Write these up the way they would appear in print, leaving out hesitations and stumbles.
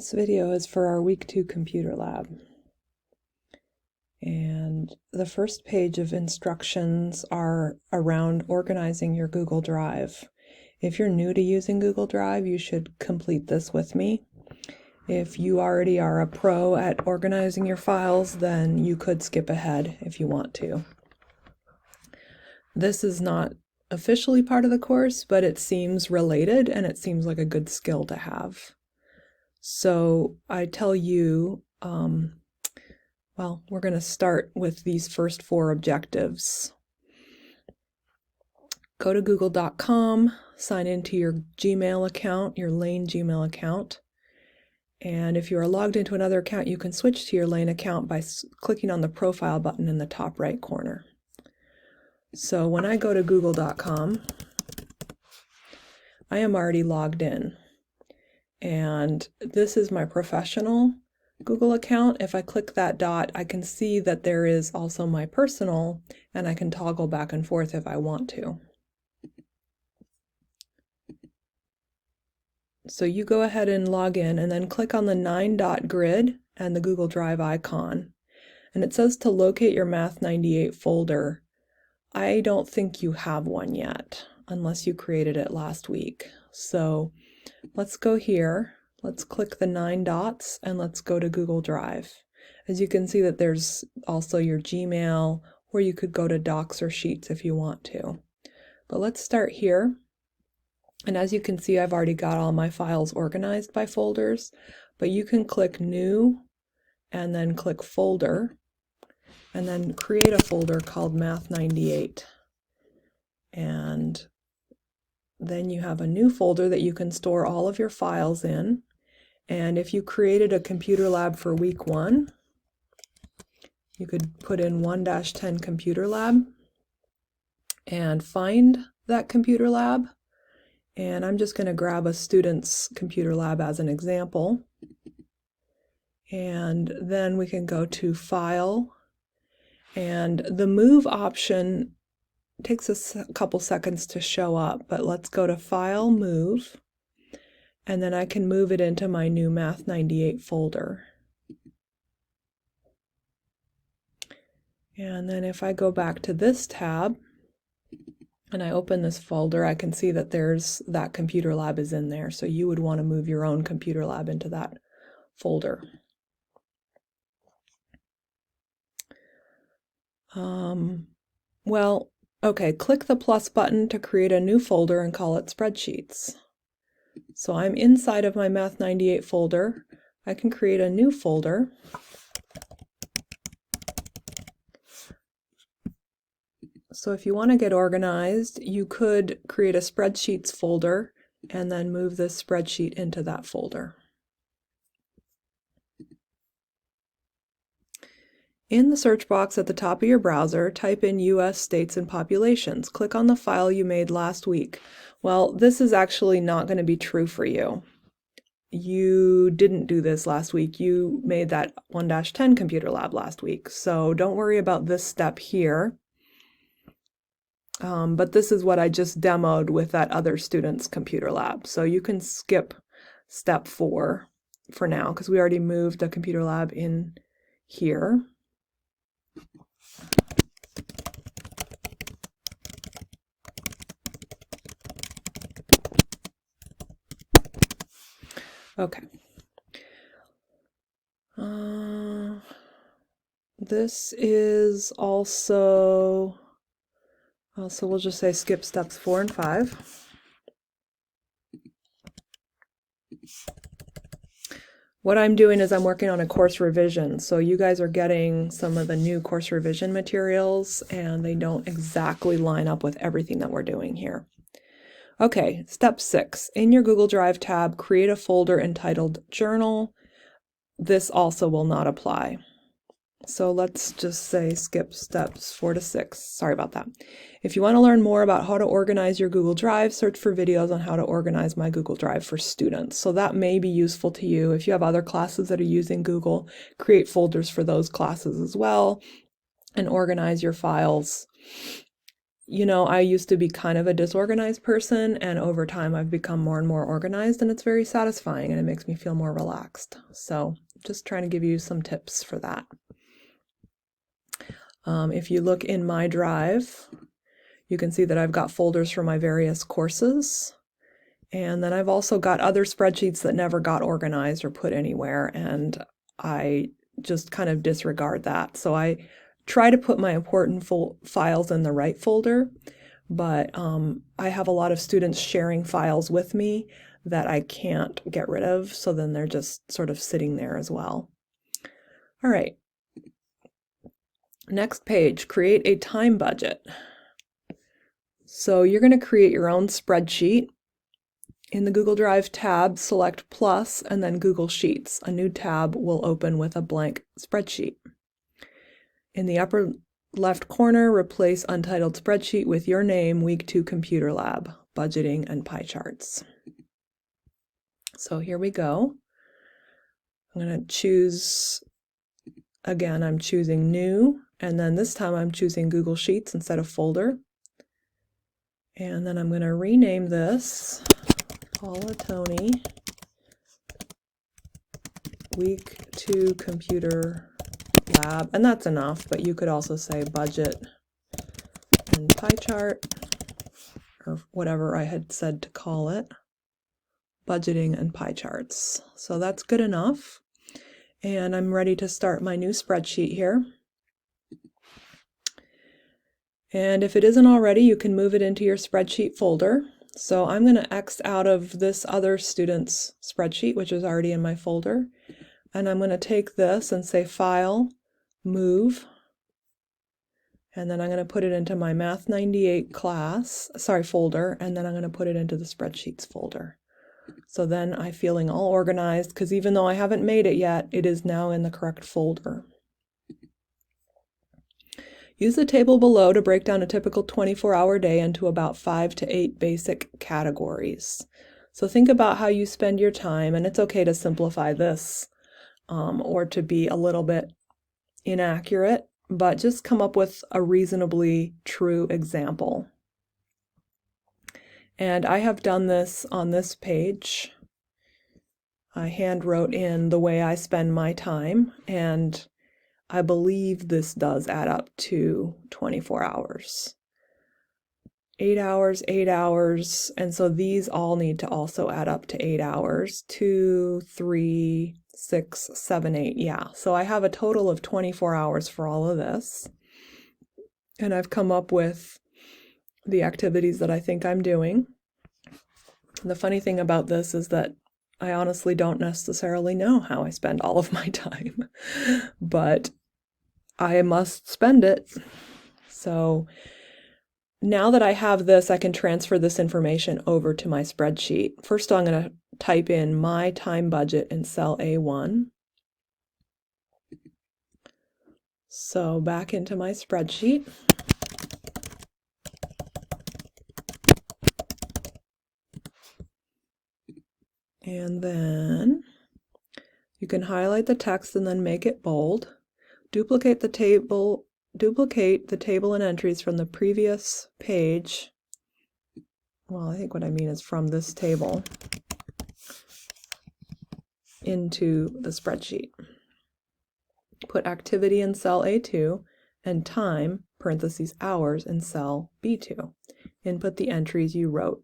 This video is for our Week 2 computer lab. And the first page of instructions are around organizing your Google Drive. If you're new to using Google Drive, you should complete this with me. If you already are a pro at organizing your files, then you could skip ahead if you want to. This is not officially part of the course, but it seems related and it seems like a good skill to have. So I tell you, we're going to start with these first 4 objectives. Go to google.com, sign into your Gmail account, your Lane Gmail account. And if you are logged into another account, you can switch to your Lane account by clicking on the profile button in the top right corner. So when I go to google.com, I am already logged in. And this is my professional Google account. If I click that dot, I can see that there is also my personal, and I can toggle back and forth if I want to. So you go ahead and log in and then click on the 9-dot grid and the Google Drive icon. And it says to locate your Math 98 folder. I don't think you have one yet, unless you created it last week. So let's go here. Let's click the 9 dots and let's go to Google Drive. As you can see that there's also your Gmail, or you could go to Docs or Sheets if you want to. But let's start here. And as you can see, I've already got all my files organized by folders, but you can click New and then click Folder and then create a folder called Math 98. And then you have a new folder that you can store all of your files in. And if you created a computer lab for week 1, you could put in 1-10 computer lab and find that computer lab. And I'm just going to grab a student's computer lab as an example. And then we can go to File. And the Move option takes a couple seconds to show up, but let's go to File, Move, and then I can move it into my new Math 98 folder. And then if I go back to this tab and I open this folder, I can see that that computer lab is in there. So you would want to move your own computer lab into that folder. Okay, click the plus button to create a new folder and call it Spreadsheets. So I'm inside of my Math 98 folder. I can create a new folder. So if you want to get organized, you could create a Spreadsheets folder and then move this spreadsheet into that folder. In the search box at the top of your browser, type in US states and populations. Click on the file you made last week. Well, this is actually not going to be true for you. You didn't do this last week. You made that 1-10 computer lab last week. So don't worry about this step here. But this is what I just demoed with that other student's computer lab. So you can skip step 4 for now because we already moved the computer lab in here. Okay. This is also, so we'll just say skip steps 4 and 5. What I'm doing is I'm working on a course revision. So you guys are getting some of the new course revision materials and they don't exactly line up with everything that we're doing here. Okay, step 6. In your Google Drive tab, create a folder entitled Journal. This also will not apply. So let's just say skip steps 4 to 6. Sorry about that. If you want to learn more about how to organize your Google Drive, search for videos on how to organize my Google Drive for students. So that may be useful to you. If you have other classes that are using Google, create folders for those classes as well and organize your files you know, I used to be kind of a disorganized person, and over time I've become more and more organized, and it's very satisfying and it makes me feel more relaxed. So just trying to give you some tips for that. If you look in my drive, you can see that I've got folders for my various courses. And then I've also got other spreadsheets that never got organized or put anywhere, and I just kind of disregard that. So I try to put my important files in the right folder, but I have a lot of students sharing files with me that I can't get rid of, so then they're just sort of sitting there as well. All right. Next page, create a time budget. So you're going to create your own spreadsheet. In the Google Drive tab, select Plus and then Google Sheets. A new tab will open with a blank spreadsheet. In the upper left corner, replace Untitled Spreadsheet with your name, Week 2 Computer Lab, Budgeting and Pie Charts. So here we go. I'm going to choose, again, I'm choosing New, and then this time I'm choosing Google Sheets instead of Folder. And then I'm going to rename this Paula Tony Week 2 Computer Lab, and that's enough, but you could also say Budget and Pie Chart, or whatever I had said to call it, Budgeting and Pie Charts. So that's good enough, and I'm ready to start my new spreadsheet here. And if it isn't already, you can move it into your spreadsheet folder. So I'm going to X out of this other student's spreadsheet, which is already in my folder. And I'm going to take this and say File, Move. And then I'm going to put it into my Math 98 folder. And then I'm going to put it into the spreadsheets folder. So then I'm feeling all organized, because even though I haven't made it yet, it is now in the correct folder. Use the table below to break down a typical 24-hour day into about 5 to 8 basic categories. So think about how you spend your time, and it's okay to simplify this or to be a little bit inaccurate, but just come up with a reasonably true example. And I have done this on this page. I hand wrote in the way I spend my time, and I believe this does add up to 24 hours. 8 hours, 8 hours, and so these all need to also add up to 8 hours. 2, 3, 6, 7, 8, yeah. So I have a total of 24 hours for all of this. And I've come up with the activities that I think I'm doing. The funny thing about this is that I honestly don't necessarily know how I spend all of my time, but I must spend it. So now that I have this, I can transfer this information over to my spreadsheet. First, I'm going to type in my time budget in cell A1. So back into my spreadsheet. And then you can highlight the text and then make it bold. Duplicate the table and entries from the previous page. Well, I think what I mean is from this table into the spreadsheet. Put activity in cell A2 and time, parentheses hours, in cell B2. Input the entries you wrote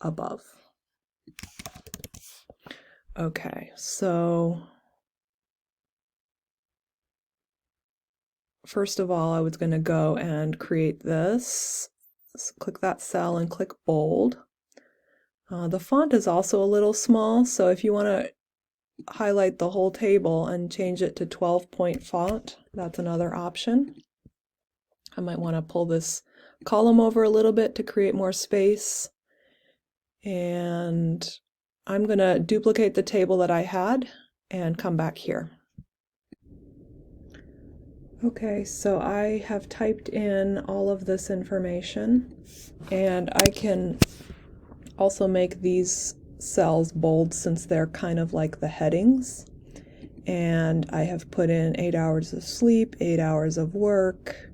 above. Okay, so first of all, I was going to go and create this. Click that cell and click bold. The font is also a little small, so if you want to highlight the whole table and change it to 12-point font, that's another option. I might want to pull this column over a little bit to create more space. And I'm going to duplicate the table that I had and come back here. Okay, so I have typed in all of this information, and I can also make these cells bold since they're kind of like the headings. And I have put in 8 hours of sleep, 8 hours of work,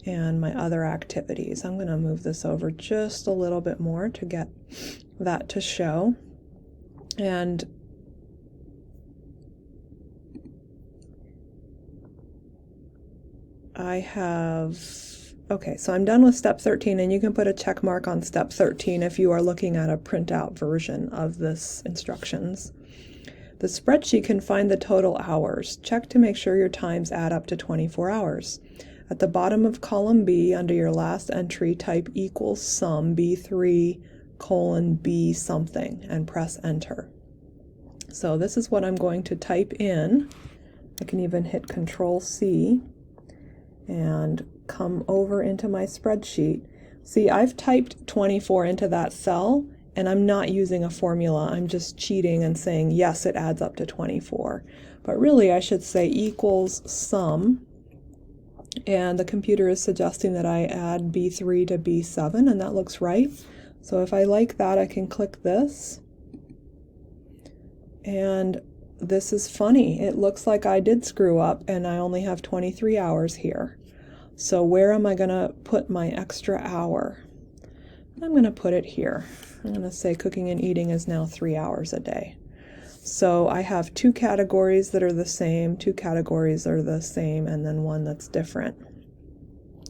and my other activities. I'm going to move this over just a little bit more to get that to show. And I have, okay, so I'm done with step 13, and you can put a check mark on step 13 if you are looking at a printout version of this instructions. The spreadsheet can find the total hours. Check to make sure your times add up to 24 hours. At the bottom of column B, under your last entry, type equals sum B3 colon B something and press enter. So this is what I'm going to type in. I can even hit Control C and come over into my spreadsheet. See, I've typed 24 into that cell, and I'm not using a formula. I'm just cheating and saying, yes, it adds up to 24. But really, I should say equals sum, and the computer is suggesting that I add B3 to B7, and that looks right. So if I like that, I can click this. And this is funny. It looks like I did screw up, and I only have 23 hours here. So where am I going to put my extra hour? I'm going to put it here. I'm going to say cooking and eating is now 3 hours a day. So I have 2 categories that are the same, 2 categories are the same, and then one that's different.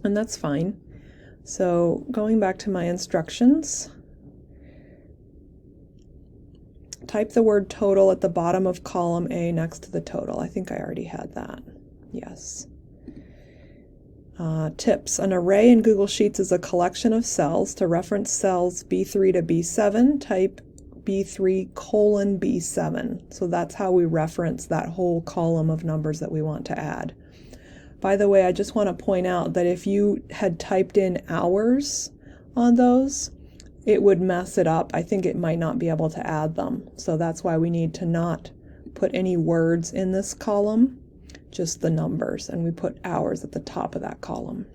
And that's fine. So going back to my instructions, type the word total at the bottom of column A next to the total. I think I already had that. Yes. Tips. An array in Google Sheets is a collection of cells. To reference cells B3 to B7, type B3 colon B7. So that's how we reference that whole column of numbers that we want to add. By the way, I just want to point out that if you had typed in hours on those, it would mess it up. I think it might not be able to add them. So that's why we need to not put any words in this column, just the numbers, and we put hours at the top of that column.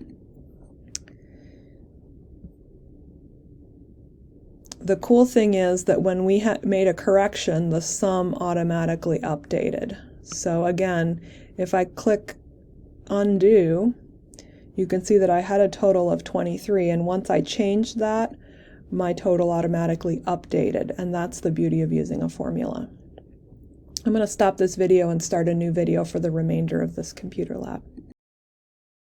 The cool thing is that when we made a correction, the sum automatically updated. So again, if I click undo, you can see that I had a total of 23, and once I changed that, my total automatically updated, and that's the beauty of using a formula. I'm going to stop this video and start a new video for the remainder of this computer lab.